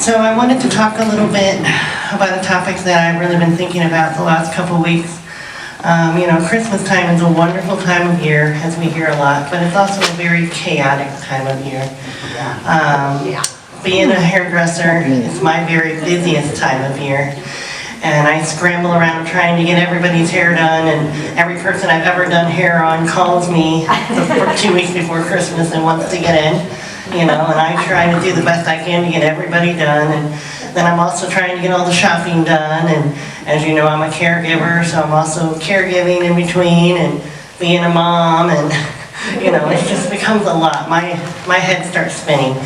So I wanted to talk a little bit about a topic that I've really been thinking about the last couple of weeks. Christmas time is a wonderful time of year, as we hear a lot, but it's also a very chaotic time of year. Being a hairdresser, it's my very busiest time of year. And I scramble around trying to get everybody's hair done, and every person I've ever done hair on calls me 2 weeks before Christmas and wants to get in, and I try to do the best I can to get everybody done, and then I'm also trying to get all the shopping done, and as you know, I'm a caregiver, so I'm also caregiving in between, and being a mom, and it just becomes a lot. My head starts spinning.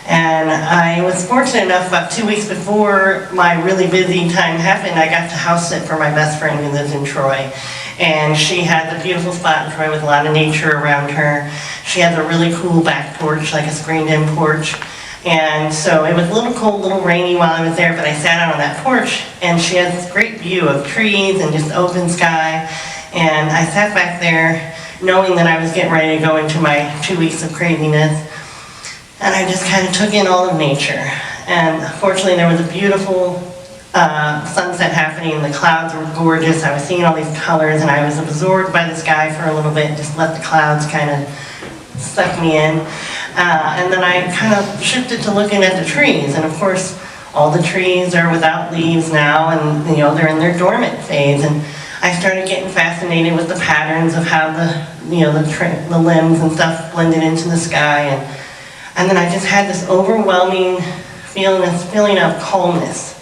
And I was fortunate enough, about 2 weeks before my really busy time happened, I got to house sit for my best friend who lives in Troy. And she has a beautiful spot in Troy with a lot of nature around her. She has a really cool back porch, like a screened-in porch. And so it was a little cold, a little rainy while I was there, but I sat out on that porch, and she has this great view of trees and just open sky. And I sat back there knowing that I was getting ready to go into my 2 weeks of craziness. And I just kind of took in all of nature. And fortunately, there was a beautiful sunset happening, and the clouds were gorgeous. I was seeing all these colors, and I was absorbed by the sky for a little bit, just let the clouds kind of suck me in. And then I kind of shifted to looking at the trees. And of course, all the trees are without leaves now, and they're in their dormant phase. And I started getting fascinated with the patterns of how the limbs and stuff blended into the sky. And then I just had this overwhelming feeling of calmness.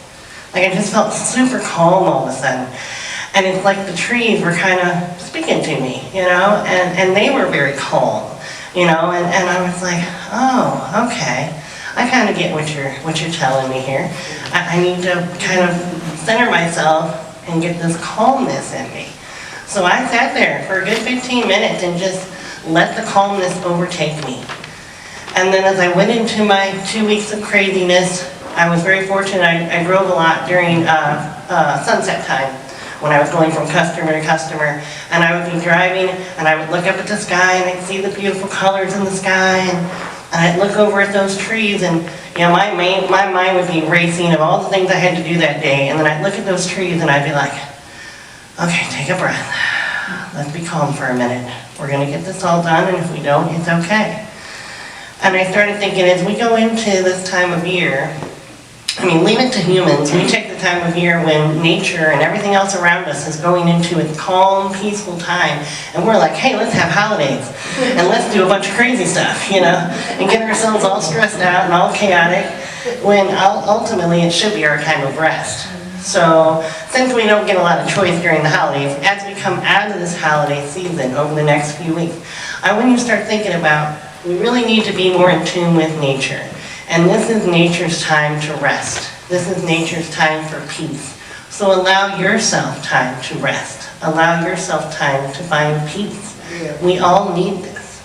Like I just felt super calm all of a sudden. And it's like the trees were kind of speaking to me, and they were very calm, and I was like, oh, okay. I kind of get what you're telling me here. I need to kind of center myself and get this calmness in me. So I sat there for a good 15 minutes and just let the calmness overtake me. And then as I went into my 2 weeks of craziness, I was very fortunate. I drove a lot during sunset time when I was going from customer to customer. And I would be driving, and I would look up at the sky, and I'd see the beautiful colors in the sky, and I'd look over at those trees, and my mind would be racing of all the things I had to do that day. And then I'd look at those trees, and I'd be like, okay, take a breath. Let's be calm for a minute. We're going to get this all done, and if we don't, it's okay. And I started thinking, as we go into this time of year, leave it to humans. We take the time of year when nature and everything else around us is going into its calm, peaceful time. And we're like, hey, let's have holidays. And let's do a bunch of crazy stuff, and get ourselves all stressed out and all chaotic, when ultimately it should be our time of rest. So, since we don't get a lot of choice during the holidays, as we come out of this holiday season over the next few weeks, I want you to start thinking about, we really need to be more in tune with nature. And this is nature's time to rest. This is nature's time for peace. So allow yourself time to rest. Allow yourself time to find peace. We all need this.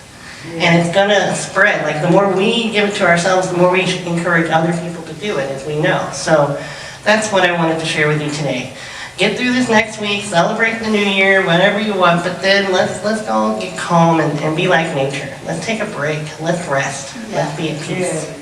And it's going to spread. Like the more we give it to ourselves, the more we encourage other people to do it, as we know. So that's what I wanted to share with you today. Get through this next week, celebrate the new year, whatever you want, but then let's all get calm and be like nature. Let's take a break. Let's rest. Let's be at peace.